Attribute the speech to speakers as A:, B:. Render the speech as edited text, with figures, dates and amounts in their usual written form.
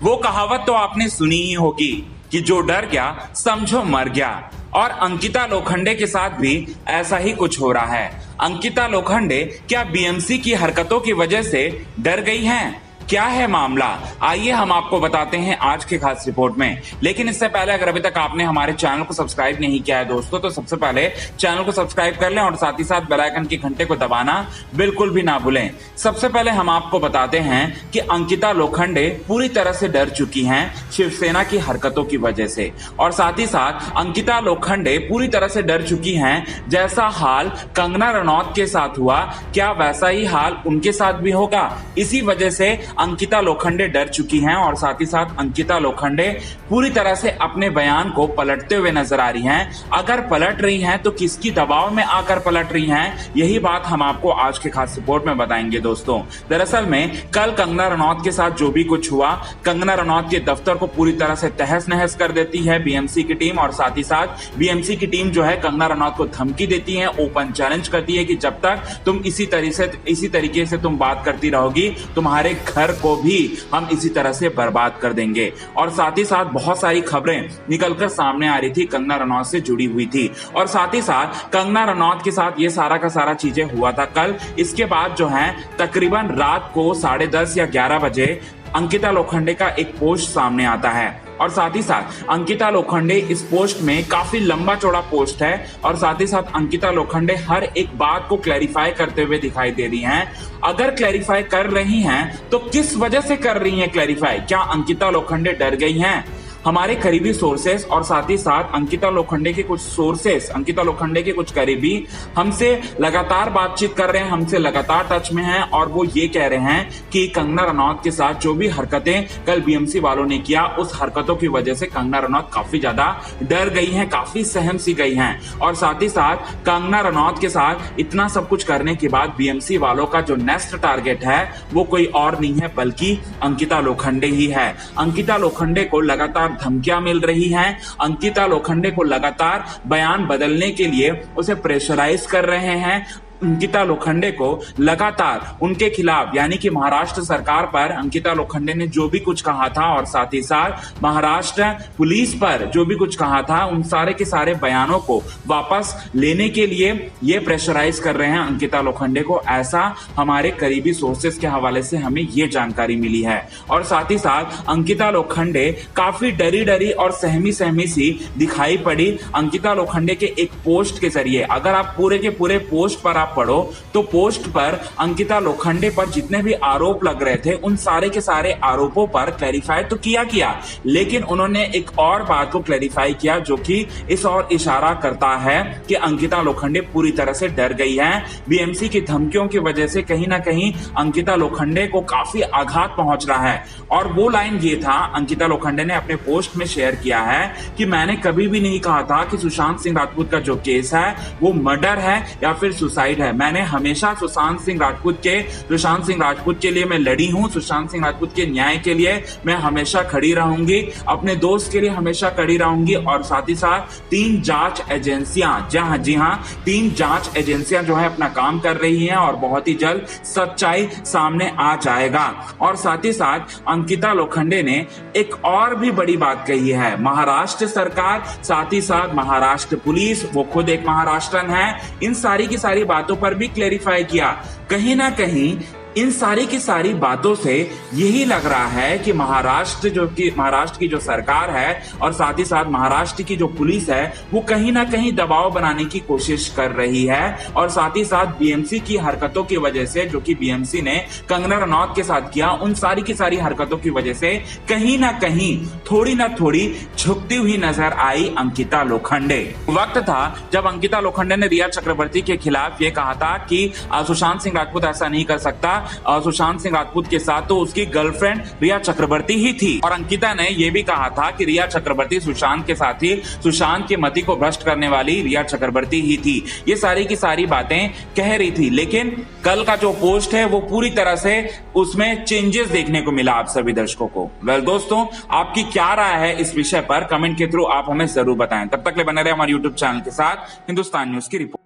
A: वो कहावत तो आपने सुनी ही होगी कि जो डर गया समझो मर गया। और अंकिता लोखंडे के साथ भी ऐसा ही कुछ हो रहा है। अंकिता लोखंडे क्या बीएमसी की हरकतों की वजह से डर गई हैं? क्या है मामला, आइए हम आपको बताते हैं आज के खास रिपोर्ट में। लेकिन इससे पहले अगर अभी तक आपने हमारे चैनल को सब्सक्राइब नहीं किया है दोस्तों, तो सबसे पहले चैनल को सब्सक्राइब कर लें और साथ ही साथ बेल आइकन के घंटे को दबाना बिल्कुल भी ना भूलें। सबसे पहले हम आपको बताते हैं कि अंकिता लोखंडे पूरी तरह से डर चुकी हैं शिवसेना की हरकतों की वजह से, और साथ ही साथ अंकिता लोखंडे पूरी तरह से डर चुकी हैं जैसा हाल कंगना रनौत के साथ हुआ, क्या वैसा ही हाल उनके साथ भी होगा। इसी वजह से अंकिता लोखंडे डर चुकी हैं और साथ ही साथ अंकिता लोखंडे पूरी तरह से अपने बयान को पलटते हुए नजर आ रही हैं। अगर पलट रही हैं तो किसकी दबाव में आकर पलट रही हैं, यही बात हम आपको आज के खास रिपोर्ट में बताएंगे दोस्तों। दरअसल में कल कंगना रनौत के साथ जो भी कुछ हुआ, कंगना रनौत के दफ्तर को पूरी तरह से तहस नहस कर देती है बीएमसी की टीम, और साथ ही साथ बीएमसी की टीम जो है कंगना रनौत को धमकी देती है, ओपन चैलेंज करती है कि जब तक तुम इसी तरीके से तुम बात करती रहोगी, तुम्हारे घर को भी हम इसी तरह से बर्बाद कर देंगे। और साथ ही साथ बहुत सारी खबरें निकलकर सामने आ रही थी कंगना रनौत से जुड़ी हुई थी, और साथ ही साथ कंगना रनौत के साथ ये सारा का सारा चीजें हुआ था कल। इसके बाद जो है तकरीबन रात को 10:30 या 11 बजे अंकिता लोखंडे का एक पोस्ट सामने आता है, और साथ ही साथ अंकिता लोखंडे इस पोस्ट में काफी लंबा चौड़ा पोस्ट है, और साथ ही साथ अंकिता लोखंडे हर एक बात को क्लैरिफाई करते हुए दिखाई दे रही हैं। अगर क्लैरिफाई कर रही हैं तो किस वजह से कर रही हैं क्लैरिफाई? क्या अंकिता लोखंडे डर गई हैं? हमारे करीबी सोर्सेस और साथ ही साथ अंकिता लोखंडे के कुछ सोर्सेस, अंकिता लोखंडे के कुछ करीबी हमसे लगातार बातचीत कर रहे हैं, हमसे लगातार टच में हैं, और वो ये कह रहे हैं कि कंगना रनौत के साथ जो भी हरकतें कल बीएमसी वालों ने किया, उस हरकतों की वजह से कंगना रनौत काफी ज्यादा डर गई हैं, काफी सहम सी गई हैं। और साथ ही साथ कंगना रनौत के साथ इतना सब कुछ करने के बाद बीएमसी वालों का जो नेक्स्ट टारगेट है वो कोई और नहीं है बल्कि अंकिता लोखंडे ही है। अंकिता लोखंडे को लगातार धमकियां मिल रही हैं, अंकिता लोखंडे को लगातार बयान बदलने के लिए उसे प्रेशराइज कर रहे हैं। अंकिता लोखंडे को लगातार उनके खिलाफ यानी कि महाराष्ट्र सरकार पर अंकिता लोखंडे ने जो भी कुछ कहा था, और साथ ही साथ महाराष्ट्र पुलिस पर जो भी कुछ कहा था, उन सारे के सारे बयानों को वापस लेने के लिए ये प्रेशराइज कर रहे हैं अंकिता लोखंडे को, ऐसा हमारे करीबी सोर्सेस के हवाले से हमें ये जानकारी मिली है। और साथ ही साथ अंकिता लोखंडे काफी डरी डरी और सहमी सहमी सी दिखाई पड़ी अंकिता लोखंडे के एक पोस्ट के जरिए। अगर आप पूरे के पूरे पोस्ट पर पढ़ो तो पोस्ट पर अंकिता लोखंडे पर जितने भी आरोप लग रहे थे, उन सारे के सारे आरोपों पर क्लैरिफाई तो किया, लेकिन उन्होंने एक और बात को क्लैरिफाई किया जो कि इस और इशारा करता है कि अंकिता लोखंडे पूरी तरह से डर गई हैं। बीएमसी की धमकियों की वजह से कहीं ना कहीं अंकिता लोखंडे को काफी आघात पहुंच रहा है। और वो लाइन ये था, अंकिता लोखंडे ने अपने पोस्ट में शेयर किया है कि मैंने कभी भी नहीं कहा था कि सुशांत सिंह राजपूत का जो केस है वो मर्डर है या फिर सुसाइड है। मैंने हमेशा सुशांत सिंह राजपूत के लिए मैं लड़ी हूं, सुशांत सिंह राजपूत के न्याय के लिए मैं हमेशा खड़ी रहूंगी, अपने दोस्त के लिए हमेशा खड़ी रहूंगी। और साथ ही साथ 3 जांच एजेंसियां, जी हां 3 जांच एजेंसियां जो है अपना काम कर रही हैं, और बहुत ही जल्द सच्चाई सामने आ जाएगा। और साथ ही साथ अंकिता लोखंडे ने एक और भी बड़ी बात कही है, महाराष्ट्र सरकार, साथ ही साथ महाराष्ट्र पुलिस, वो खुद एक महाराष्ट्रन है, इन सारी की सारी बातों पर भी क्लैरिफाई किया। कहीं ना कहीं इन सारी की सारी बातों से यही लग रहा है कि महाराष्ट्र की जो सरकार है और साथ ही साथ महाराष्ट्र की जो पुलिस है वो कहीं ना कहीं दबाव बनाने की कोशिश कर रही है। और साथ ही साथ बीएमसी की हरकतों की वजह से, जो कि बीएमसी ने कंगना रनौत के साथ किया, उन सारी की सारी हरकतों की वजह से कहीं ना कहीं थोड़ी ना थोड़ी झुकती हुई नजर आई अंकिता लोखंडे। वक्त था जब अंकिता लोखंडे ने रिया चक्रवर्ती के खिलाफ ये कहा था कि सुशांत सिंह राजपूत ऐसा नहीं कर सकता, सुशांत सिंह राजपूत के साथ तो उसकी गर्लफ्रेंड रिया चक्रवर्ती ही थी। और अंकिता ने यह भी कहा था कि रिया चक्रवर्ती सुशांत के साथ ही, सुशांत के मति को भ्रष्ट करने वाली रिया चक्रवर्ती ही थी। ये सारी की सारी बातें कह रही थी, लेकिन कल का जो पोस्ट है वो पूरी तरह से उसमें चेंजेस देखने को मिला आप सभी दर्शकों को। वेल दोस्तों, आपकी क्या राय है इस विषय पर कमेंट के थ्रू आप हमें जरूर बताएं। तब तक ले बने रहे हमारे यूट्यूब चैनल के साथ। हिंदुस्तान न्यूज की रिपोर्ट।